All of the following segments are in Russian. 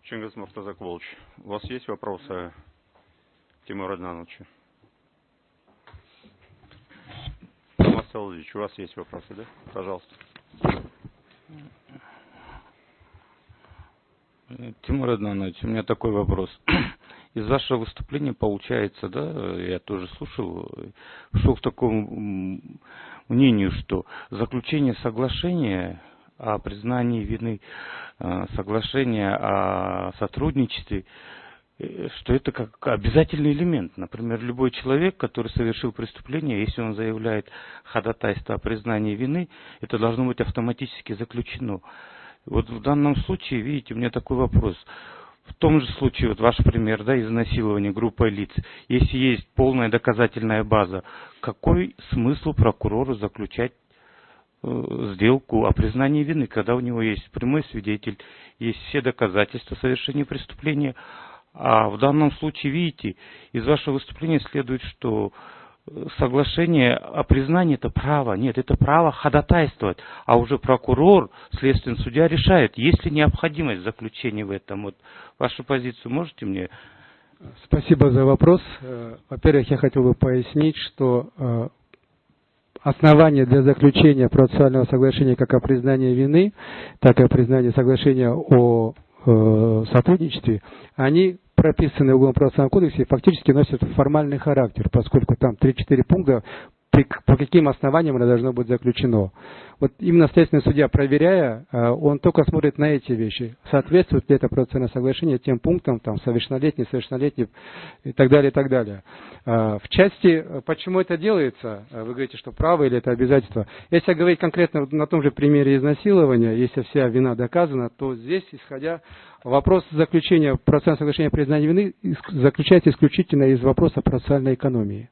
Чингис Муртазакович, у вас есть вопросы к Тимуру Аднановичу? Тимур Салович, у вас есть вопросы, да? Пожалуйста. Тимур Аднанович, у меня такой вопрос. Из вашего выступления получается, да, я тоже слушал, шел к такому мнению, что заключение соглашения о признании вины, соглашение о сотрудничестве, что это как обязательный элемент. Например, любой человек, который совершил преступление, если он заявляет ходатайство о признании вины, это должно быть автоматически заключено. Вот в данном случае, видите, у меня такой вопрос. В том же случае, вот ваш пример, да, изнасилования группой лиц, если есть полная доказательная база, какой смысл прокурору заключать сделку о признании вины, когда у него есть прямой свидетель, есть все доказательства совершения преступления? А в данном случае, видите, из вашего выступления следует, что соглашение о признании это право. Нет, это право ходатайствовать. А уже прокурор, следственный судья решает, есть ли необходимость заключения в этом. Вот вашу позицию можете мне? Спасибо за вопрос. Во-первых, я хотел бы пояснить, что основания для заключения процессуального соглашения как о признании вины, так и о признании соглашения о сотрудничестве, они прописаны в Уголовно-процессуальном кодексе и фактически носят формальный характер, поскольку там 3-4 пункта, по каким основаниям это должно быть заключено. Вот именно следственный судья, проверяя, он только смотрит на эти вещи. Соответствует ли это процессуальное соглашение тем пунктам, там, совершеннолетний, несовершеннолетний и так далее, и так далее. В части, почему это делается, вы говорите, что право или это обязательство. Если говорить конкретно на том же примере изнасилования, если вся вина доказана, то здесь, исходя, вопрос заключения процессуального соглашения о признании вины заключается исключительно из вопроса процессуальной экономии.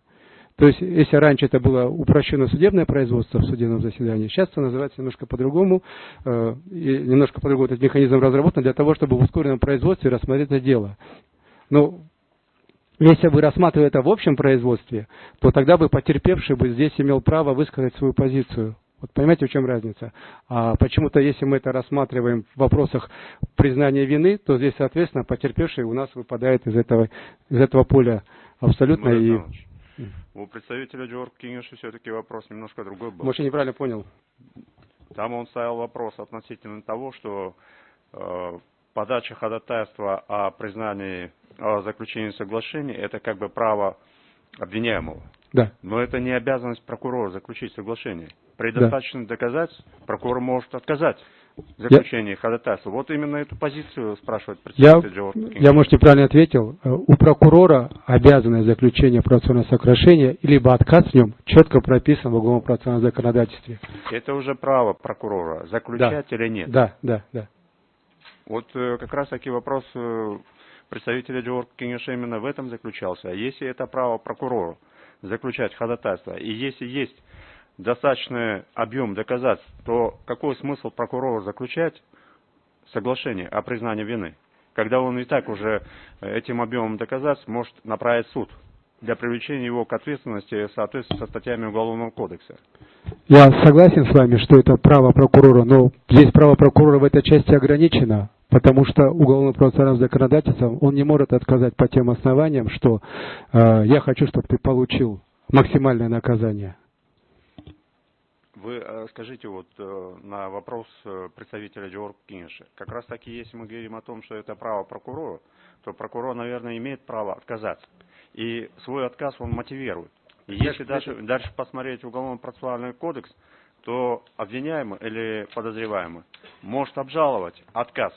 То есть, если раньше это было упрощенное судебное производство в судебном заседании, сейчас это называется немножко по-другому, и немножко по-другому этот механизм разработан для того, чтобы в ускоренном производстве рассмотреть это дело. Но если бы рассматривали это в общем производстве, то тогда бы потерпевший бы здесь имел право высказать свою позицию. Вот понимаете, в чем разница? А почему-то, если мы это рассматриваем в вопросах признания вины, то здесь, соответственно, потерпевший у нас выпадает из этого поля абсолютно. У представителя Джордж Кингеша все-таки вопрос немножко другой был. Может, я неправильно понял? Там он ставил вопрос относительно того, что подача ходатайства о признании, о заключении соглашения, это как бы право обвиняемого. Да. Но это не обязанность прокурора заключить соглашение. При достаточных доказательств прокурор может отказать в заключении ходатайства. Вот именно эту позицию спрашивает представитель Джордж Кингеш. Я, может, неправильно ответил. У прокурора обязанность заключения процессуального соглашения, либо отказ в нем четко прописан в уголовном процессуальном законодательстве. Это уже право прокурора, заключать или нет. Да. Вот как раз таки вопрос представителя Джордж Кингеша именно в этом заключался. Если это право прокурора заключать ходатайство, и если есть достаточный объем доказательств, то какой смысл прокурору заключать соглашение о признании вины, когда он и так уже этим объемом доказательств может направить в суд для привлечения его к ответственности в соответствии со статьями Уголовного кодекса? Я согласен с вами, что это право прокурора, но здесь право прокурора в этой части ограничено, потому что уголовно-процессуальным законодательством он не может отказать по тем основаниям, что я хочу, чтобы ты получил максимальное наказание. Вы скажите вот на вопрос представителя Джордж Кингеша. Как раз таки, если мы говорим о том, что это право прокурора, то прокурор, наверное, имеет право отказаться. И свой отказ он мотивирует. И если дальше посмотреть Уголовно-процессуальный кодекс, то обвиняемый или подозреваемый может обжаловать отказ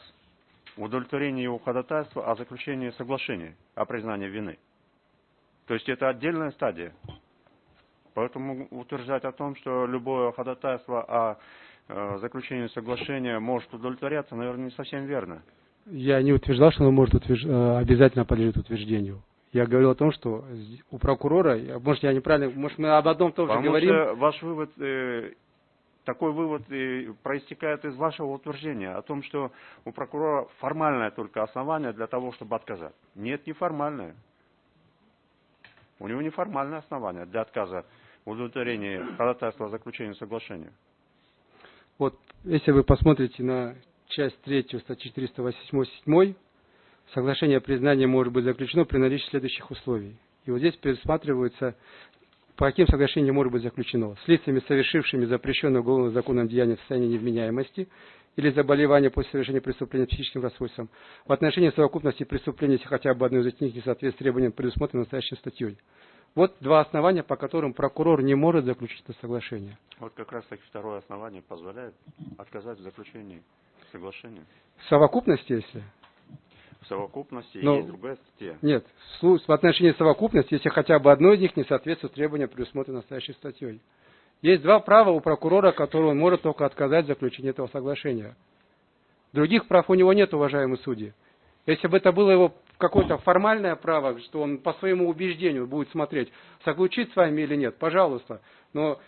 в удовлетворении его ходатайства о заключении соглашения о признании вины. То есть это отдельная стадия. Поэтому утверждать о том, что любое ходатайство о заключении соглашения может удовлетворяться, наверное, не совсем верно. Я не утверждал, что оно может обязательно подлежит утверждению. Я говорил о том, что у прокурора, может, я неправильно, может, мы об одном тоже говорим. Потому что ваш вывод, такой вывод проистекает из вашего утверждения о том, что у прокурора формальное только основание для того, чтобы отказать. Нет, неформальное. У него неформальное основание для отказа в удовлетворении ходатайства о заключении соглашения. Вот, если вы посмотрите на часть 3 статьи 487, соглашение о признании может быть заключено при наличии следующих условий. И вот здесь предусматривается, по каким соглашениям может быть заключено. С лицами, совершившими запрещенное уголовным законом деяние в состоянии невменяемости или заболевания после совершения преступления психическим расстройством, в отношении совокупности преступлений, если хотя бы одно из них не соответствует требованиям, предусмотренным настоящей статьей. Вот два основания, по которым прокурор не может заключить это соглашение. Вот как раз таки второе основание позволяет отказать в заключении соглашения. В совокупности, если? В совокупности Но, есть другая статья. Нет, в отношении совокупности, если хотя бы одно из них не соответствует требованиям, предусмотренным настоящей статьей. Есть два права у прокурора, которые он может только отказать в заключении этого соглашения. Других прав у него нет, уважаемые судьи. Если бы это было его какое-то формальное право, что он по своему убеждению будет смотреть, заключить с вами или нет, пожалуйста. Но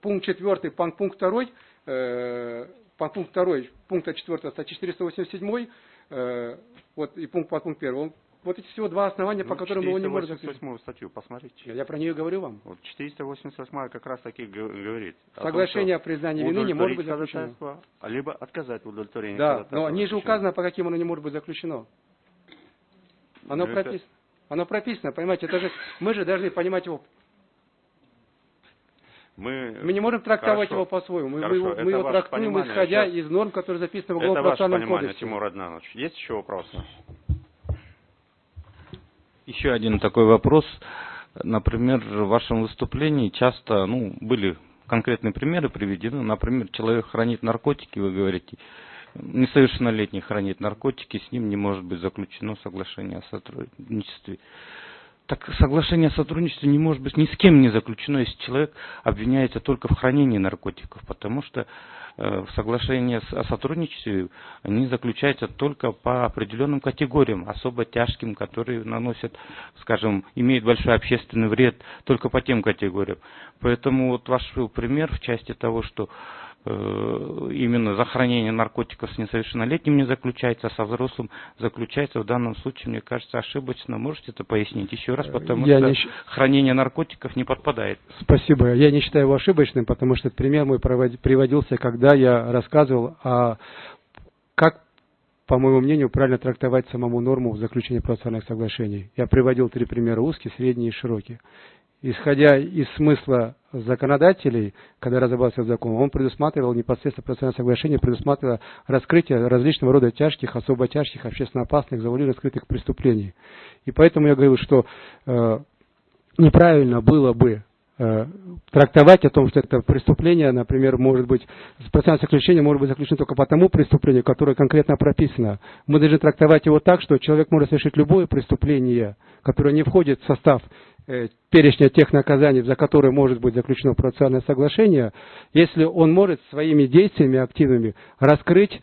пункт 4, пункт 2, пункта 4 статьи 487, вот и пункт 1, вот эти всего два основания, по которым его не может заключить. 488 статью, посмотрите. Я про нее говорю вам. Вот 488 как раз таки говорит. Соглашение о признании вины не может быть заключено. Либо отказать в удовлетворении. Да, но ниже указано, по каким оно не может быть заключено. Оно прописано. Оно прописано, понимаете, это же, мы же должны понимать его. Мы не можем трактовать его по-своему. Мы его трактуем, исходя из норм, которые записаны в Уголовно-процессуальном кодексе. Это ваше понимание, Тимур Аднанович. Есть еще вопросы? Еще один такой вопрос. Например, в вашем выступлении часто были конкретные примеры приведены. Например, человек хранит наркотики, вы говорите, несовершеннолетний хранит наркотики, с ним не может быть заключено соглашение о сотрудничестве. Так соглашение о сотрудничестве не может быть ни с кем не заключено, если человек обвиняется только в хранении наркотиков, потому что соглашения о сотрудничестве, они заключаются только по определенным категориям, особо тяжким, которые наносят, скажем, имеют большой общественный вред, только по тем категориям. Поэтому вот ваш пример в части того, что именно за хранение наркотиков с несовершеннолетним не заключается, а со взрослым заключается, в данном случае, мне кажется, ошибочно. Можете это пояснить еще раз, потому что хранение наркотиков не подпадает. Спасибо. Я не считаю его ошибочным, потому что этот пример мой приводился, когда я рассказывал как, по моему мнению, правильно трактовать самому норму в заключении процессуальных соглашений. Я приводил 3 примера: узкий, средний и широкий. Исходя из смысла законодателей, когда разрабатывался закон, он предусматривал непосредственно процессуальное соглашение, предусматривало раскрытие различного рода тяжких, особо тяжких, общественно опасных, завуалированных скрытых преступлений. И поэтому я говорил, что неправильно было бы трактовать о том, что это преступление, например, может быть, процессуальное заключение может быть заключено только по тому преступлению, которое конкретно прописано. Мы должны трактовать его так, что человек может совершить любое преступление, которое не входит в состав перечня тех наказаний, за которые может быть заключено процессуальное соглашение, если он может своими действиями активными раскрыть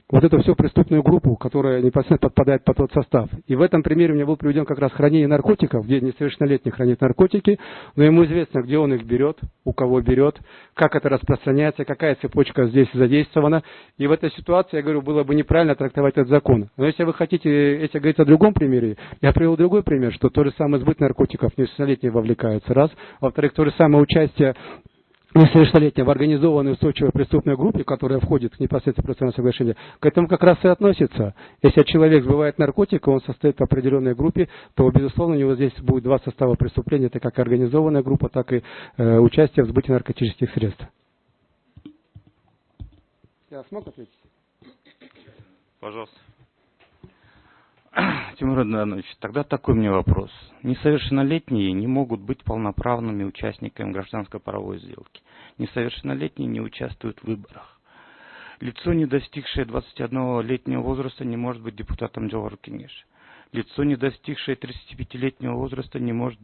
вот эту всю преступную группу, которая непосредственно подпадает под тот состав. И в этом примере у меня был приведен как раз хранение наркотиков, где несовершеннолетний хранит наркотики, но ему известно, где он их берет, у кого берет, как это распространяется, какая цепочка здесь задействована. И в этой ситуации, я говорю, было бы неправильно трактовать этот закон. Но если вы хотите, если говорить о другом примере, я привел другой пример, что то же самое сбыт наркотиков несовершеннолетние вовлекаются, раз. Во-вторых, то же самое участие несовершеннолетнего в организованной устойчивой преступной группе, которая входит в непосредственно процессуальное соглашение, к этому как раз и относится. Если человек сбывает наркотики, он состоит в определенной группе, то, безусловно, у него здесь будет два состава преступления, это как организованная группа, так и участие в сбытии наркотических средств. Я смог ответить? Пожалуйста. Тимур Аднанович, тогда такой мне вопрос. Несовершеннолетние не могут быть полноправными участниками гражданско-правовой сделки. Несовершеннолетние не участвуют в выборах. Лицо, не достигшее 21-летнего возраста, не может быть депутатом Джохор Кеңеши. Лицо, не достигшее 35-летнего возраста, не может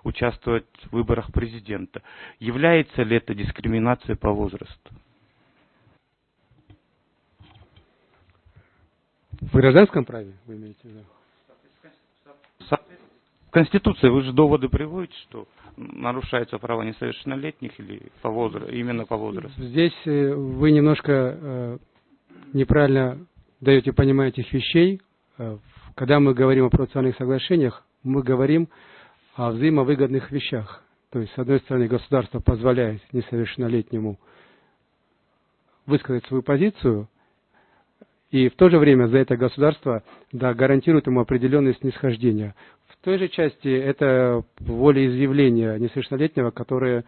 участвовать в выборах президента. Является ли это дискриминацией по возрасту? В гражданском праве вы имеете в виду? В Конституции вы же доводы приводите, что нарушаются права несовершеннолетних или именно по возрасту? Здесь вы немножко неправильно даете понимание этих вещей. Когда мы говорим о процессуальных соглашениях, мы говорим о взаимовыгодных вещах. То есть, с одной стороны, государство позволяет несовершеннолетнему высказать свою позицию, И в то же время за это государство, да, гарантирует ему определенные снисхождения. В той же части это волеизъявление несовершеннолетнего, которое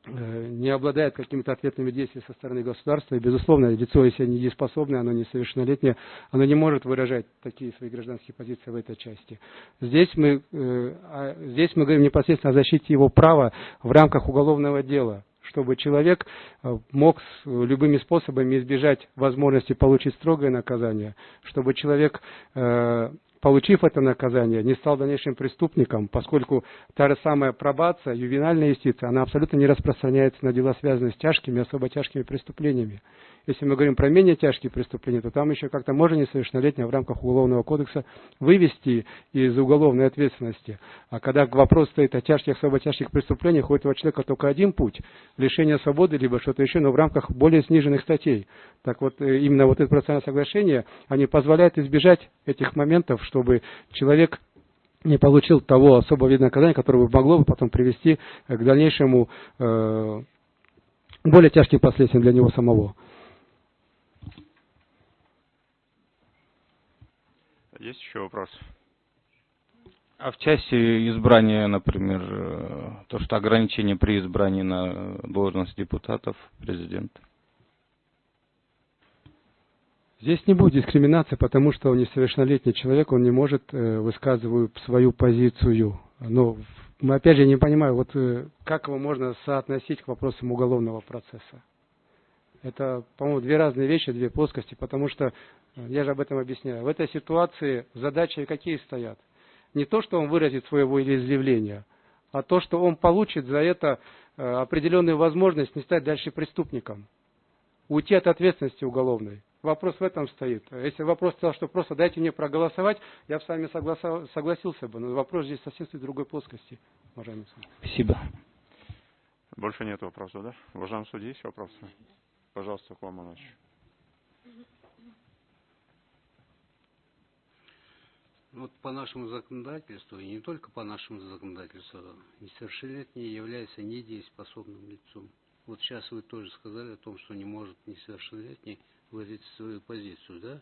не обладает какими-то ответными действиями со стороны государства. И, безусловно, лицо, если недееспособное, оно несовершеннолетнее, оно не может выражать такие свои гражданские позиции в этой части. Здесь мы говорим непосредственно о защите его права в рамках уголовного дела, чтобы человек мог любыми способами избежать возможности получить строгое наказание, чтобы человек, получив это наказание, не стал дальнейшим преступником, поскольку та же самая пробация, ювенальная юстиция, она абсолютно не распространяется на дела, связанные с тяжкими, особо тяжкими преступлениями. Если мы говорим про менее тяжкие преступления, то там еще как-то можно несовершеннолетнего в рамках Уголовного кодекса вывести из уголовной ответственности. А когда вопрос стоит о тяжких, особо тяжких преступлениях, у этого человека только один путь – лишение свободы, либо что-то еще, но в рамках более сниженных статей. Так вот, именно вот это процессуальное соглашение, они позволяют избежать этих моментов, чтобы человек не получил того особого вида наказания, которое могло бы потом привести к дальнейшему более тяжким последствиям для него самого. Есть еще вопрос? А в части избрания, например, то, что ограничение при избрании на должность депутатов, президента? Здесь не будет дискриминации, потому что он несовершеннолетний человек, он не может высказывать свою позицию. Но мы опять же не понимаем, вот как его можно соотносить к вопросам уголовного процесса. Это, по-моему, две разные вещи, две плоскости, потому что, я же об этом объясняю, в этой ситуации задачи какие стоят? Не то, что он выразит свое волеизъявление, а то, что он получит за это определенную возможность не стать дальше преступником, уйти от ответственности уголовной. Вопрос в этом стоит. Если вопрос сказал, что просто дайте мне проголосовать, я с вами согласился бы, но вопрос здесь совсем в другой плоскости, уважаемый суд. Спасибо. Больше нет вопросов, да? Уважаемый судья, есть вопросы? Пожалуйста, Кулам Маныч. Вот по нашему законодательству, и не только по нашему законодательству, несовершеннолетний является недееспособным лицом. Вот сейчас вы тоже сказали о том, что не может несовершеннолетний выразить свою позицию, да?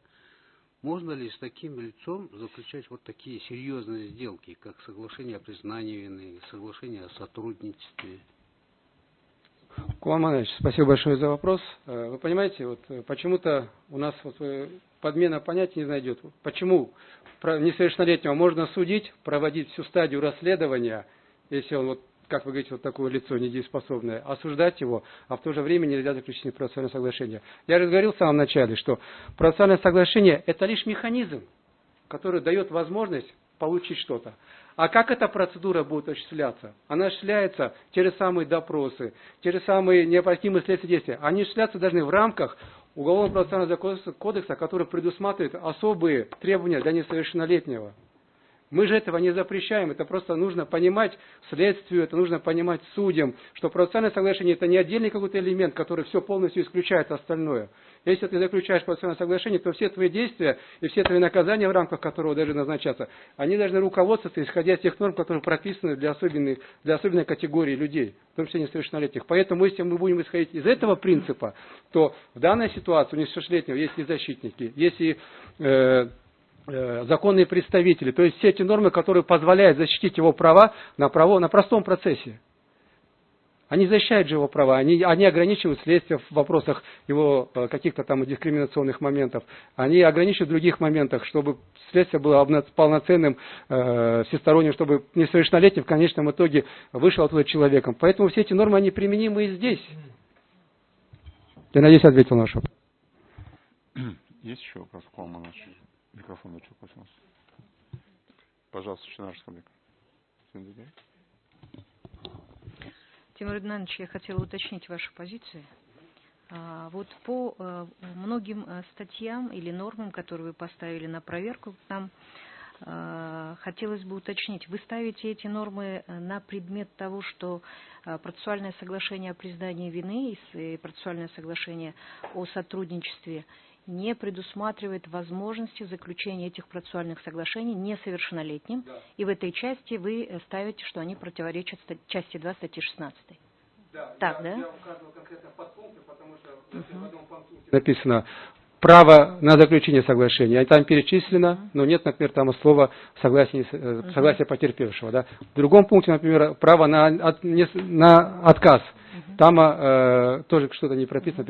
Можно ли с таким лицом заключать вот такие серьезные сделки, как соглашение о признании вины, соглашение о сотрудничестве? Кулам Маныч, спасибо большое за вопрос. Вы понимаете, вот почему-то у нас вот подмена понятий не найдет. Почему несовершеннолетнего можно судить, проводить всю стадию расследования, если он, вот, как вы говорите, вот такое лицо недееспособное, осуждать его, а в то же время нельзя заключить процессуальное соглашение. Я же говорил в самом начале, что процессуальное соглашение – это лишь механизм, который дает возможность получить что-то. А как эта процедура будет осуществляться? Она осуществляется через самые допросы, через самые необходимые следственные действия. Они осуществляться должны в рамках Уголовного процессуального кодекса, который предусматривает особые требования для несовершеннолетнего. Мы же этого не запрещаем, это просто нужно понимать следствию, это нужно понимать судьям, что процессуальное соглашение это не отдельный какой-то элемент, который все полностью исключает остальное. Если ты заключаешь процессуальное соглашение, то все твои действия и все твои наказания, в рамках которого должны назначаться, они должны руководствоваться, исходя из тех норм, которые прописаны для особенной категории людей, в том числе несовершеннолетних. Поэтому, если мы будем исходить из этого принципа, то в данной ситуации у несовершеннолетнего есть и защитники, есть и законные представители, то есть все эти нормы, которые позволяют защитить его права на простом процессе. Они защищают же его права, они ограничивают следствие в вопросах его каких-то там дискриминационных моментов, они ограничивают в других моментах, чтобы следствие было полноценным, всесторонним, чтобы несовершеннолетний в конечном итоге вышел оттуда человеком. Поэтому все эти нормы, они применимы и здесь. Я надеюсь, ответил на ваш вопрос. Есть еще вопрос, Кулам Маныч? Микрофон начал, пожалуйста. Пожалуйста, член республики. Тимур Иднанович, я хотела уточнить вашу позицию. Вот по многим статьям или нормам, которые вы поставили на проверку нам, хотелось бы уточнить, вы ставите эти нормы на предмет того, что процессуальное соглашение о признании вины и процессуальное соглашение о сотрудничестве не предусматривает возможности заключения этих процессуальных соглашений несовершеннолетним, да. И в этой части вы ставите, что они противоречат части 2 статьи 16. Да, так, да? Я указывал конкретно подпункты, потому что в одном подпункте написано право на заключение соглашения. И там перечислено, но нет, например, там слова согласие потерпевшего. Да. В другом пункте, например, право на отказ. Там тоже что-то не прописано.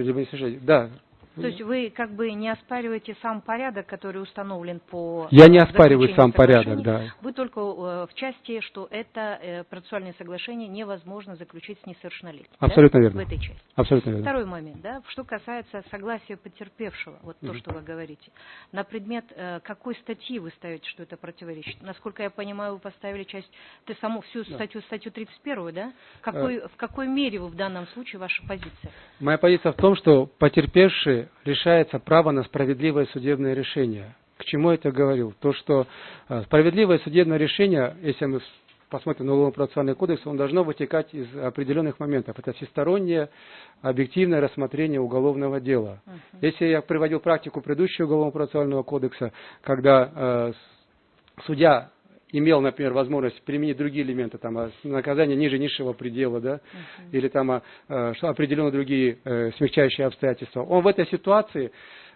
Да. То есть вы как бы не оспариваете сам порядок, который установлен по... Я не оспариваю сам порядок, да. Вы только в части, что это процессуальное соглашение невозможно заключить с несовершеннолетним. Абсолютно да? верно. В этой части. Абсолютно верно. Второй момент, да, что касается согласия потерпевшего, вот то, что вы говорите, на предмет какой статьи вы ставите, что это противоречит? Насколько я понимаю, вы поставили всю статью 31, да? В какой мере вы в данном случае, ваша позиция? Моя позиция в том, что потерпевший лишается права на справедливое судебное решение. К чему я это говорил? То, что справедливое судебное решение, если мы посмотрим на Уголовно-процессуальный кодекс, он должно вытекать из определенных моментов. Это всестороннее, объективное рассмотрение уголовного дела. Если я приводил практику предыдущего Уголовно-процессуального кодекса, когда судья имел, например, возможность применить другие элементы, там, наказание ниже низшего предела, да, или там определенные другие смягчающие обстоятельства. Он в этой ситуации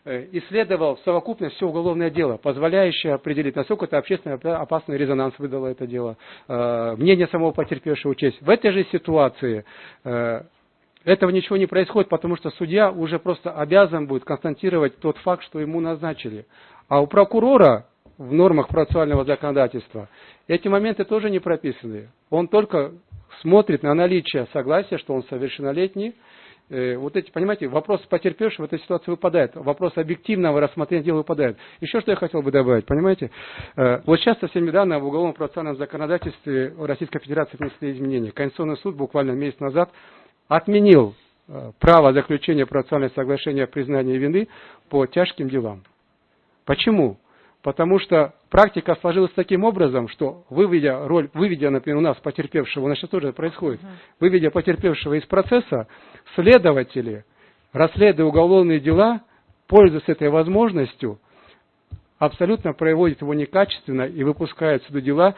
исследовал в совокупность все уголовное дело, позволяющее определить, насколько это общественно опасный резонанс выдало это дело, мнение самого потерпевшего учесть. В этой же ситуации этого ничего не происходит, потому что судья уже просто обязан будет констатировать тот факт, что ему назначили. А у прокурора в нормах процессуального законодательства эти моменты тоже не прописаны. Он только смотрит на наличие согласия, что он совершеннолетний. Вот эти, понимаете, вопрос потерпевшего в этой ситуации выпадает. Вопрос объективного рассмотрения дела выпадает. Еще что я хотел бы добавить, понимаете? Вот сейчас совсем недавно в уголовном процессуальном законодательстве Российской Федерации внесли изменения. Конституционный суд буквально месяц назад отменил право заключения процессуального соглашения о признании вины по тяжким делам. Почему? Потому что практика сложилась таким образом, что выведя, например, у нас потерпевшего, у нас сейчас тоже происходит, выведя потерпевшего из процесса, следователи, расследуя уголовные дела, пользуясь этой возможностью, абсолютно проводит его некачественно и выпускает сюда дела,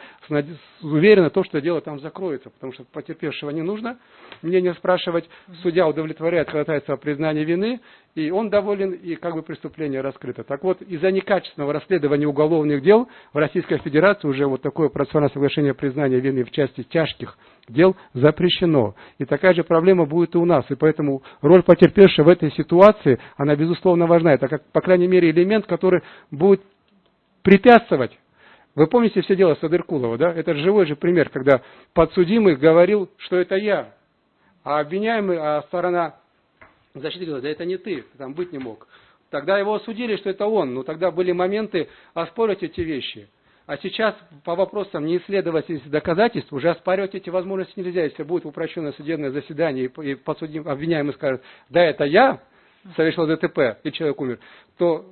уверенно то, что дело там закроется, потому что потерпевшего не нужно мнение спрашивать, судья удовлетворяет, ходатайство о признании вины, и он доволен, и как бы преступление раскрыто. Так вот, из-за некачественного расследования уголовных дел в Российской Федерации уже вот такое процессуальное соглашение о признании вины в части тяжких дел запрещено. И такая же проблема будет и у нас. И поэтому роль потерпевшего в этой ситуации, она безусловно важна. Это, как, по крайней мере, элемент, который будет препятствовать. Вы помните все дело Садыркулова, да? Это живой же пример, когда подсудимый говорил, что это я, а обвиняемый, сторона защиты говорила, да это не ты там быть не мог. Тогда его осудили, что это он, но тогда были моменты оспорить эти вещи. А сейчас по вопросам неисследовательности доказательств уже оспаривать эти возможности нельзя. Если будет упрощенное судебное заседание и подсудимый, обвиняемый скажет, да это я совершил ДТП и человек умер, то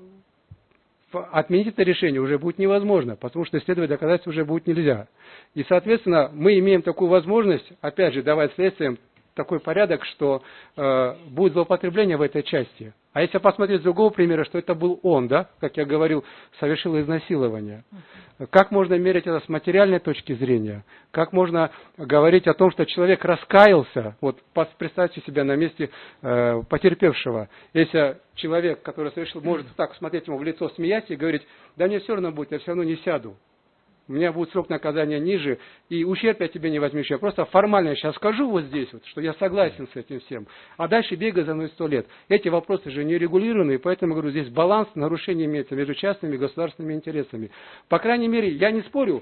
отменить это решение уже будет невозможно, потому что исследовать доказательства уже будет нельзя. И, соответственно, мы имеем такую возможность, опять же, давать следствиям такой порядок, что будет злоупотребление в этой части. А если посмотреть с другого примера, что это был он, да, как я говорил, совершил изнасилование. Как можно мерить это с материальной точки зрения? Как можно говорить о том, что человек раскаялся? Вот представьте себя на месте потерпевшего. Если человек, который совершил, может так смотреть ему в лицо, смеяться и говорить, да мне все равно будет, я все равно не сяду. У меня будет срок наказания ниже, и ущерб я тебе не возьмешь. Я просто формально сейчас скажу вот здесь, вот, что я согласен с этим всем. А дальше бегай за мной 100 лет. Эти вопросы же не регулированы, и поэтому, говорю, здесь баланс, нарушение имеется между частными и государственными интересами. По крайней мере, я не спорю,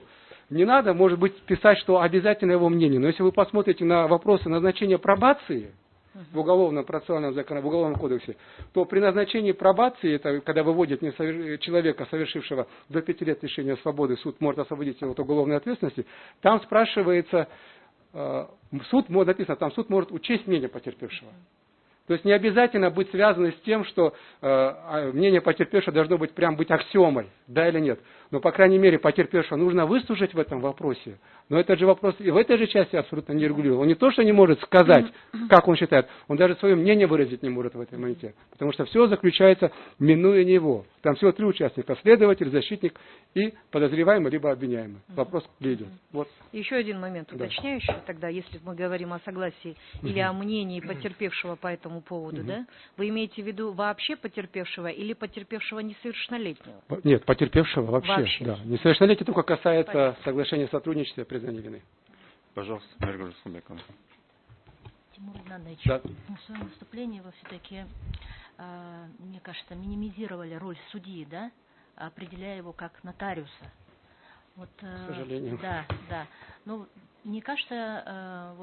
не надо, может быть, писать, что обязательно его мнение. Но если вы посмотрите на вопросы назначения пробации, в уголовном процессуальном законе, в уголовном кодексе, то при назначении пробации, это когда выводят человека, совершившего до 5 лет лишения свободы, суд может освободить его от уголовной ответственности, там спрашивается, написано, там суд может учесть мнение потерпевшего. То есть не обязательно быть связано с тем, что мнение потерпевшего должно быть прям быть аксиомой. да или нет. Но, по крайней мере, потерпевшего нужно выслушать в этом вопросе. Но этот же вопрос и в этой же части абсолютно не регулирует. Он не то, что не может сказать, как он считает, он даже свое мнение выразить не может в этом моменте. Потому что все заключается, минуя него. Там всего 3 участника: следователь, защитник и подозреваемый, либо обвиняемый. Вопрос где идет. Вот. Еще один момент уточняющий, тогда, если мы говорим о согласии или о мнении потерпевшего по этому поводу, да? Вы имеете в виду вообще потерпевшего или потерпевшего несовершеннолетнего? Нет, потерпевшего вообще. Да. Несовершеннолетие только касается соглашения о сотрудничестве и признания вины. Пожалуйста, Маргарита Сумбекова. Тимур Иднанович, Да. в своем выступлении вы все-таки, мне кажется, минимизировали роль судьи, да, определяя его как нотариуса. Вот, к сожалению. Да, да. Ну, мне кажется,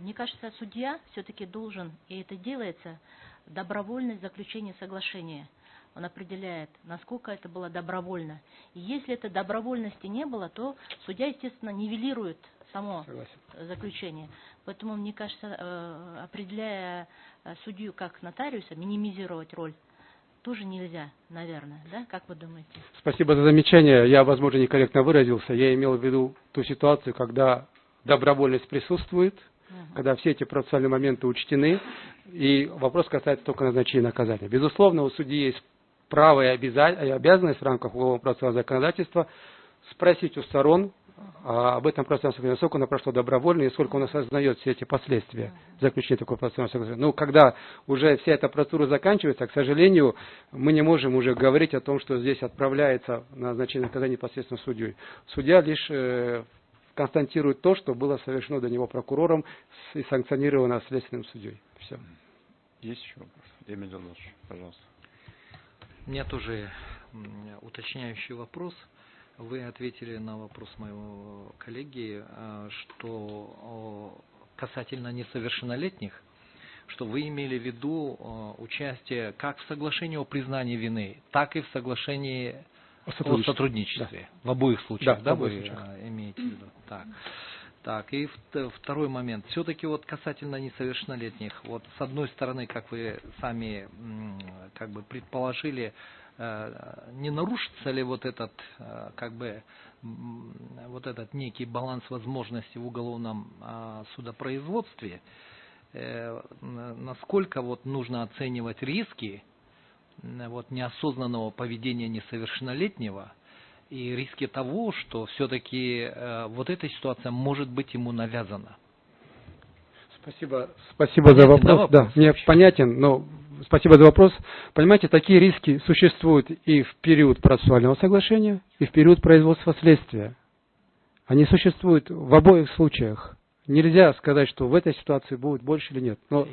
мне кажется, судья все-таки должен, и это делается, добровольность заключения соглашения. Он определяет, насколько это было добровольно. И если этой добровольности не было, то судья, естественно, нивелирует само заключение. Поэтому, мне кажется, определяя судью как нотариуса, минимизировать роль тоже нельзя, наверное. Да? Как вы думаете? Спасибо за замечание. Я, возможно, некорректно выразился. Я имел в виду ту ситуацию, когда добровольность присутствует, когда все эти процессуальные моменты учтены, и вопрос касается только назначения наказания. Безусловно, у судьи есть право и обязанность в рамках уголовного процессуального законодательства спросить у сторон об этом процессуальном соглашении, насколько оно прошло добровольно и сколько он осознает все эти последствия заключения такого процессуального соглашения. Но когда уже вся эта процедура заканчивается, к сожалению, мы не можем уже говорить о том, что здесь отправляется назначение наказания непосредственно судьей. Судья лишь констатирует то, что было совершено до него прокурором и санкционировано следственным судьей. Все. Есть еще вопрос? Эмиль Ильич, пожалуйста. У меня тоже уточняющий вопрос. Вы ответили на вопрос моего коллеги, что касательно несовершеннолетних, что вы имели в виду участие как в соглашении о признании вины, так и в соглашении о сотрудничестве. Да. В обоих случаях, да, вы имеете в виду? Так. Так, и второй момент. Все-таки вот касательно несовершеннолетних, вот с одной стороны, как вы сами как бы предположили, не нарушится ли вот этот как бы вот этот некий баланс возможностей в уголовном судопроизводстве? Насколько вот нужно оценивать риски вот неосознанного поведения несовершеннолетнего и риски того, что все-таки вот эта ситуация может быть ему навязана? Спасибо за вопрос. Да, мне понятен, но спасибо за вопрос. Понимаете, такие риски существуют и в период процессуального соглашения, и в период производства следствия. Они существуют в обоих случаях. Нельзя сказать, что в этой ситуации будет больше или нет. Но...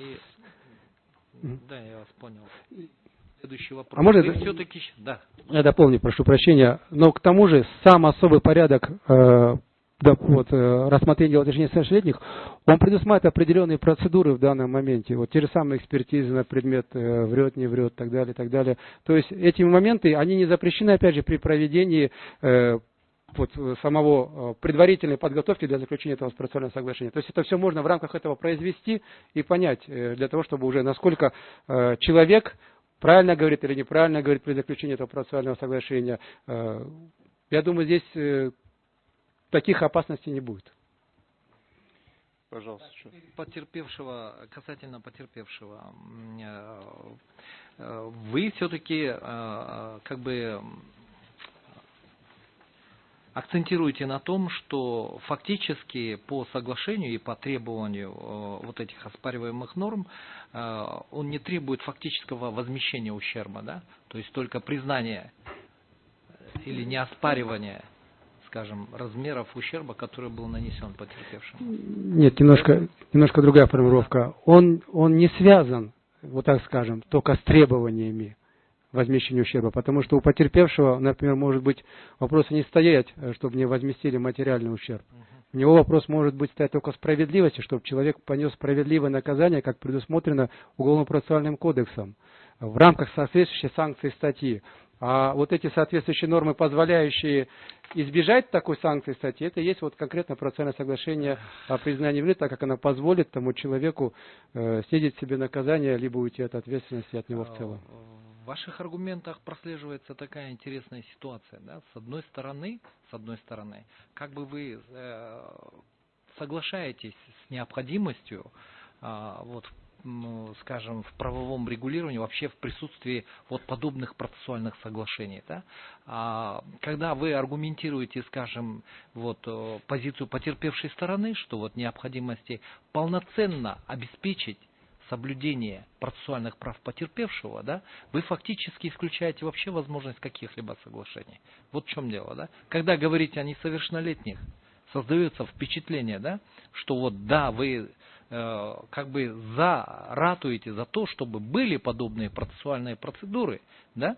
Да, я вас понял. Следующий вопрос. А может, все-таки... Да. Я дополню, прошу прощения. Но к тому же сам особый порядок рассмотрения дела несовершеннолетних, он предусматривает определенные процедуры в данном моменте. Вот те же самые экспертизы на предмет врет, не врет, так далее, так далее. То есть эти моменты, они не запрещены, опять же, при проведении самого предварительной подготовки для заключения этого процессуального соглашения. То есть это все можно в рамках этого произвести и понять, для того, чтобы уже насколько человек правильно говорит или неправильно говорит при заключении этого процессуального соглашения. Я думаю, здесь таких опасностей не будет. Пожалуйста. Касательно потерпевшего, вы все-таки как бы акцентируете на том, что фактически по соглашению и по требованию вот этих оспариваемых норм он не требует фактического возмещения ущерба, да? То есть только признание или неоспаривание, скажем, размеров ущерба, который был нанесен потерпевшему. Нет, немножко другая формулировка. Он не связан, вот так скажем, только с требованиями возмещения ущерба, потому что у потерпевшего, например, может быть вопрос не стоять, чтобы мне возместили материальный ущерб. У него вопрос может быть стоять только справедливости, чтобы человек понес справедливое наказание, как предусмотрено Уголовно-процессуальным кодексом, в рамках соответствующей санкции статьи. А вот эти соответствующие нормы, позволяющие избежать такой санкции статьи, это и есть вот конкретно процессуальное соглашение о признании вины, так как оно позволит тому человеку снизить себе наказание, либо уйти от ответственности от него в целом. В ваших аргументах прослеживается такая интересная ситуация. Да? С одной стороны, как бы вы соглашаетесь с необходимостью, вот, скажем, в правовом регулировании, вообще в присутствии вот подобных процессуальных соглашений. Да? Когда вы аргументируете, скажем, вот, позицию потерпевшей стороны, что вот необходимости полноценно обеспечить соблюдение процессуальных прав потерпевшего, да, вы фактически исключаете вообще возможность каких-либо соглашений. Вот в чем дело. Да? Когда говорите о несовершеннолетних, создается впечатление, да, что вот да, вы как бы ратуете за то, чтобы были подобные процессуальные процедуры, да,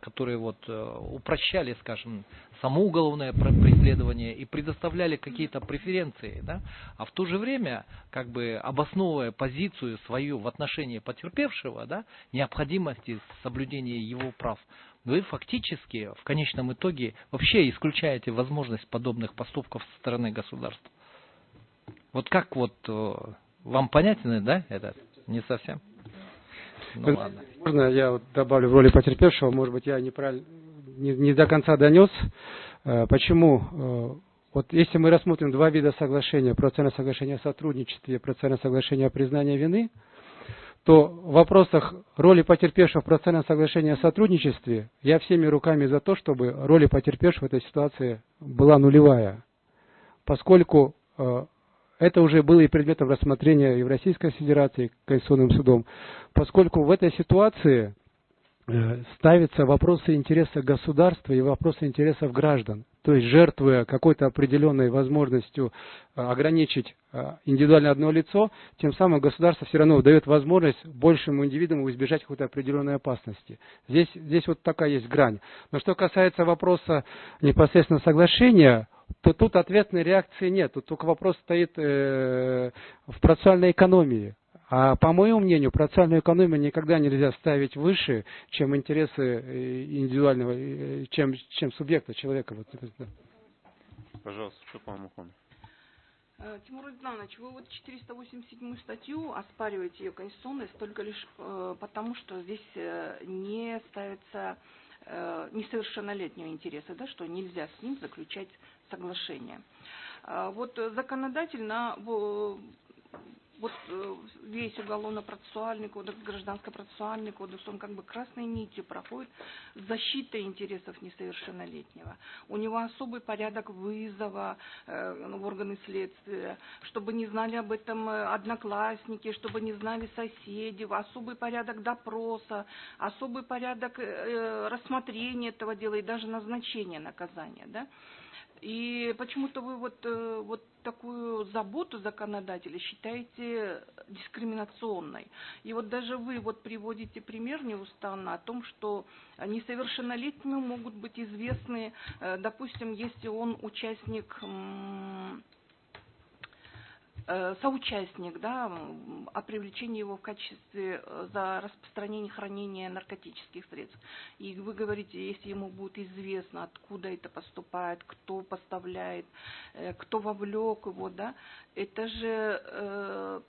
которые вот упрощали, скажем, само уголовное преследование и предоставляли какие-то преференции, да, а в то же время, как бы обосновывая позицию свою в отношении потерпевшего, да, необходимости соблюдения его прав, вы фактически в конечном итоге вообще исключаете возможность подобных поступков со стороны государства. Вот как вот вам понятен, да, это? Не совсем? Ну, ладно. Можно я вот добавлю в роли потерпевшего, может быть, я неправильно, не до конца донес. Почему? Вот если мы рассмотрим два вида соглашения, процессуальное соглашение о сотрудничестве и процессуальное соглашение о признании вины, то в вопросах роли потерпевшего в процессуальном соглашении о сотрудничестве я всеми руками за то, чтобы роли потерпевшего в этой ситуации была нулевая, поскольку это уже было и предметом рассмотрения и в Российской Федерации Конституционным судом, поскольку в этой ситуации ставятся вопросы интереса государства и вопросы интересов граждан. То есть, жертвуя какой-то определенной возможностью ограничить индивидуально одно лицо, тем самым государство все равно дает возможность большему индивидууму избежать какой-то определенной опасности. Здесь вот такая есть грань. Но что касается вопроса непосредственно соглашения, то тут ответной реакции нет. Тут только вопрос стоит в процессуальной экономии. А по моему мнению, процессуальную экономию никогда нельзя ставить выше, чем интересы индивидуального, чем субъекта, человека. Пожалуйста, Чулпан Мухон. Тимур Иванович, вы вот 487 статью оспариваете ее конституционность только лишь потому, что здесь не ставятся несовершеннолетнего интереса, да, что нельзя с ним заключать соглашение. Вот законодательно вот весь уголовно-процессуальный кодекс, гражданско-процессуальный кодекс, он как бы красной нитью проходит защита интересов несовершеннолетнего. У него особый порядок вызова в органы следствия, чтобы не знали об этом одноклассники, чтобы не знали соседи, особый порядок допроса, особый порядок рассмотрения этого дела и даже назначения наказания, да? И почему-то вы вот такую заботу законодателя считаете дискриминационной. И вот даже вы вот приводите пример неустанно о том, что несовершеннолетними могут быть известны, допустим, если он участник, соучастник, да, о привлечении его в качестве за распространение, хранение наркотических средств. И вы говорите, если ему будет известно, откуда это поступает, кто поставляет, кто вовлек его, да, это же,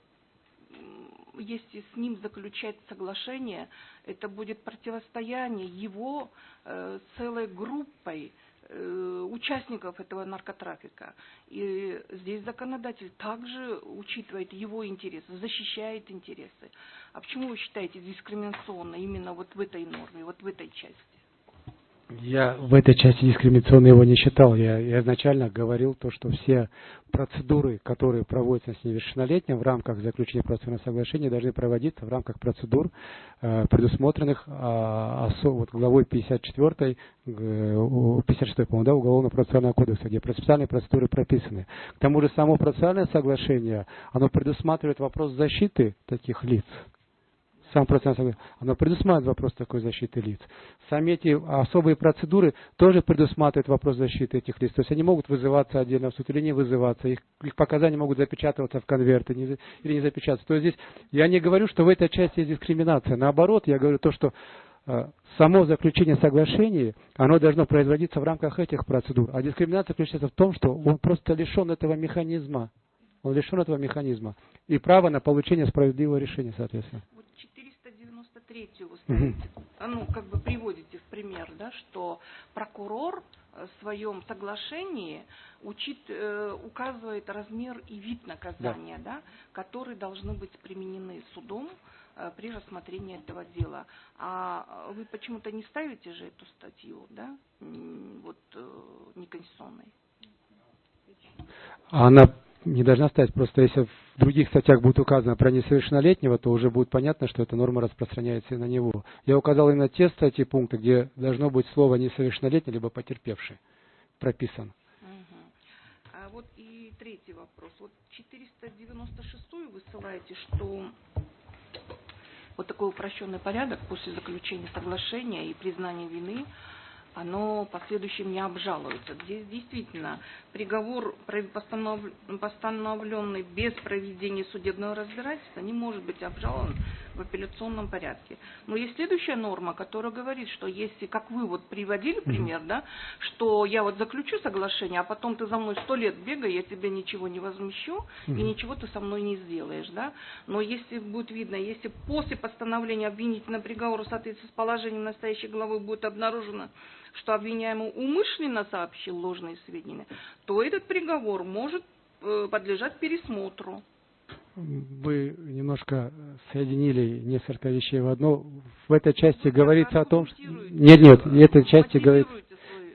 если с ним заключать соглашение, это будет противостояние его целой группой участников этого наркотрафика. И здесь законодатель также учитывает его интересы, защищает интересы. А почему вы считаете дискриминационно именно вот в этой норме, вот в этой части? Я в этой части дискриминационно его не считал. Я изначально говорил то, что все процедуры, которые проводятся с несовершеннолетним в рамках заключения процессуального соглашения, должны проводиться в рамках процедур, предусмотренных вот главой 54, 56, по-моему, да, Уголовно-процессуального кодекса, где процессуальные процедуры прописаны. К тому же само процессуальное соглашение, оно предусматривает вопрос защиты таких лиц. Сам процесс, оно предусматривает вопрос такой защиты лиц. Сами эти особые процедуры тоже предусматривают вопрос защиты этих лиц. То есть они могут вызываться отдельно в суд или не вызываться. Их показания могут запечатываться в конверты или не запечатываться. То есть здесь я не говорю, что в этой части есть дискриминация. Наоборот, я говорю то, что само заключение соглашений, оно должно производиться в рамках этих процедур. А дискриминация заключается в том, что он просто лишен этого механизма. Он лишен этого механизма. И права на получение справедливого решения, соответственно. третью вы ставите, ну, как бы приводите в пример, да, что прокурор в своем соглашении указывает размер и вид наказания, да, которые должны быть применены судом при рассмотрении этого дела. А вы почему-то не ставите же эту статью, да, вот неконституционной? Она не должна стать, просто если в других статьях будет указано про несовершеннолетнего, то уже будет понятно, что эта норма распространяется и на него. Я указал именно те статьи, пункты, где должно быть слово несовершеннолетний, либо потерпевший прописан. А вот и третий вопрос. Вот 496-ю вы ссылаете, что вот такой упрощенный порядок после заключения соглашения и признания вины, оно в последующем не обжалуется. Здесь действительно приговор, постановленный без проведения судебного разбирательства, не может быть обжалован в апелляционном порядке. Но есть следующая норма, которая говорит, что если, как вы вот приводили пример, да, что я вот заключу соглашение, а потом ты за мной 100 лет бегай, я тебе ничего не возмещу, и ничего ты со мной не сделаешь, да. Но если будет видно, если после постановления обвинительного приговора в соответствии с положением настоящей главы будет обнаружено, что обвиняемый умышленно сообщил ложные сведения, то этот приговор может подлежать пересмотру. Вы немножко соединили несколько вещей в одно. В этой части говорится о том, что... Нет, в этой части говорится...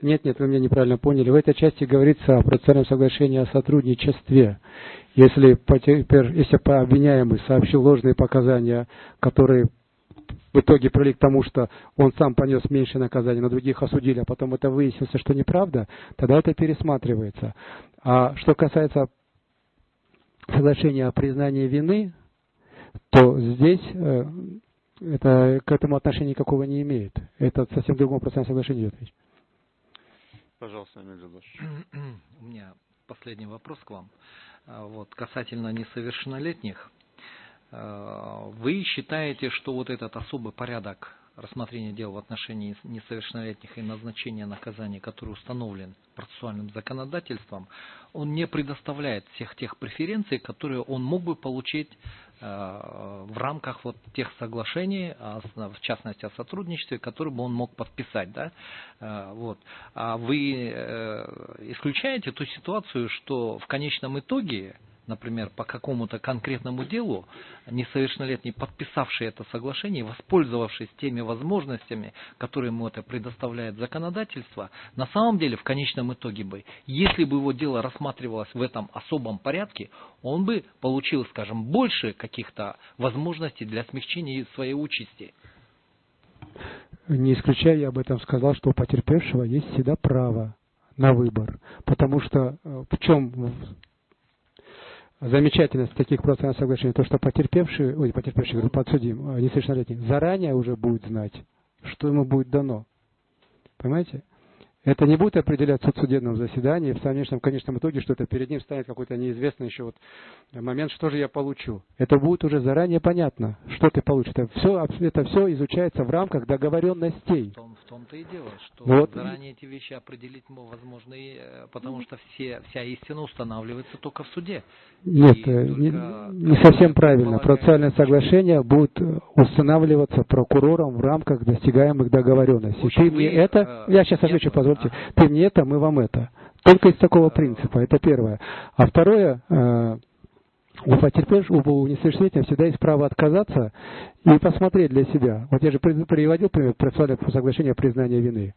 Нет, вы меня неправильно поняли. В этой части говорится о процессуальном соглашении о сотрудничестве. Если обвиняемый сообщил ложные показания, которые в итоге привели к тому, что он сам понес меньшее наказание, на других осудили, а потом это выяснилось, что неправда, тогда это пересматривается. А что касается соглашения о признании вины, то здесь это к этому отношения никакого не имеет. Это совсем другому процессуальному соглашению идет речь. Пожалуйста, Эмиль Жолдасович. У меня последний вопрос к вам. Вот, касательно несовершеннолетних. Вы считаете, что вот этот особый порядок рассмотрения дел в отношении несовершеннолетних и назначения наказания, который установлен процессуальным законодательством, он не предоставляет всех тех преференций, которые он мог бы получить в рамках вот тех соглашений, в частности о сотрудничестве, которые бы он мог подписать, да? Вот. А вы исключаете ту ситуацию, что в конечном итоге, например, по какому-то конкретному делу, несовершеннолетний, подписавший это соглашение, воспользовавшись теми возможностями, которые ему это предоставляет законодательство, на самом деле, в конечном итоге бы, если бы его дело рассматривалось в этом особом порядке, он бы получил, скажем, больше каких-то возможностей для смягчения своей участи. Не исключая, я об этом сказал, что у потерпевшего есть всегда право на выбор. Потому что в чем замечательность таких процессуальных соглашений, то что подсудимый, несовершеннолетний, заранее уже будет знать, что ему будет дано. Понимаете? Это не будет определять суд в судебном заседании, в конечном итоге, что это перед ним станет какой-то неизвестный еще вот момент, что же я получу. Это будет уже заранее понятно, что ты получишь. Это все изучается в рамках договоренностей. В том-то и дело, что вот. Заранее эти вещи определить возможно, потому что вся истина устанавливается только в суде. Нет, не совсем правильно. Процессуальное соглашение будет устанавливаться прокурором в рамках достигаемых договоренностей. Ты мне это, я сейчас отвечу, позвольте, ты мне это, мы вам это. Только из такого принципа, это первое. А второе, у несовершеннолетнего всегда есть право отказаться и посмотреть для себя. Вот я же приводил пример процессуального соглашения о признании вины.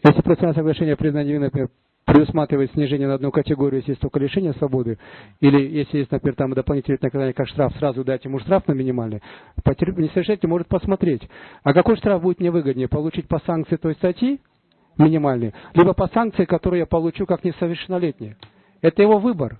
Если процессуальное соглашение о признании вины, например, предусматривает снижение на одну категорию, если есть только лишение свободы, или если есть, например, там дополнительное наказание, как штраф, сразу дать ему штраф на минимальный, несовершеннолетний может посмотреть, а какой штраф будет мне выгоднее, получить по санкции той статьи минимальной, либо по санкции, которую я получу как несовершеннолетний. Это его выбор.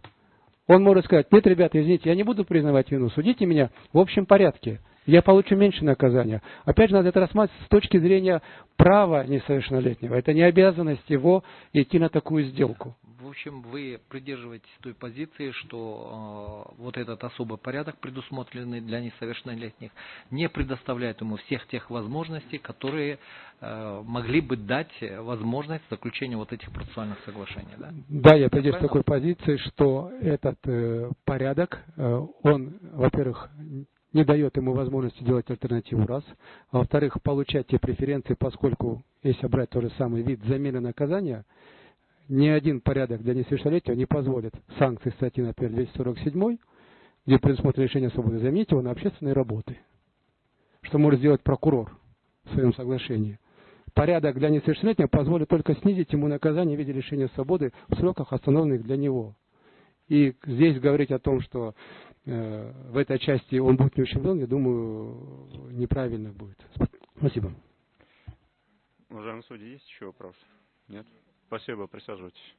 Он может сказать: нет, ребята, извините, я не буду признавать вину, судите меня в общем порядке. Я получу меньше наказания. Опять же, надо это рассматривать с точки зрения права несовершеннолетнего. Это не обязанность его идти на такую сделку. В общем, вы придерживаетесь той позиции, что вот этот особый порядок, предусмотренный для несовершеннолетних, не предоставляет ему всех тех возможностей, которые могли бы дать возможность заключения вот этих процессуальных соглашений. Да, да, я придерживаюсь такой позиции, что этот порядок, он, во-первых, не дает ему возможности делать альтернативу, раз. А во-вторых, получать те преференции, поскольку, если брать тот же самый вид замены наказания, ни один порядок для несовершеннолетнего не позволит санкции статьи, например, 247, где предусмотрено лишение свободы, заменить его на общественные работы. Что может сделать прокурор в своем соглашении. Порядок для несовершеннолетнего позволит только снизить ему наказание в виде лишения свободы в сроках, установленных для него. И здесь говорить о том, что в этой части он будет не ущемлен, я думаю, неправильно будет. Спасибо. Уважаемые судьи, есть еще вопрос? Нет? Спасибо, присаживайтесь.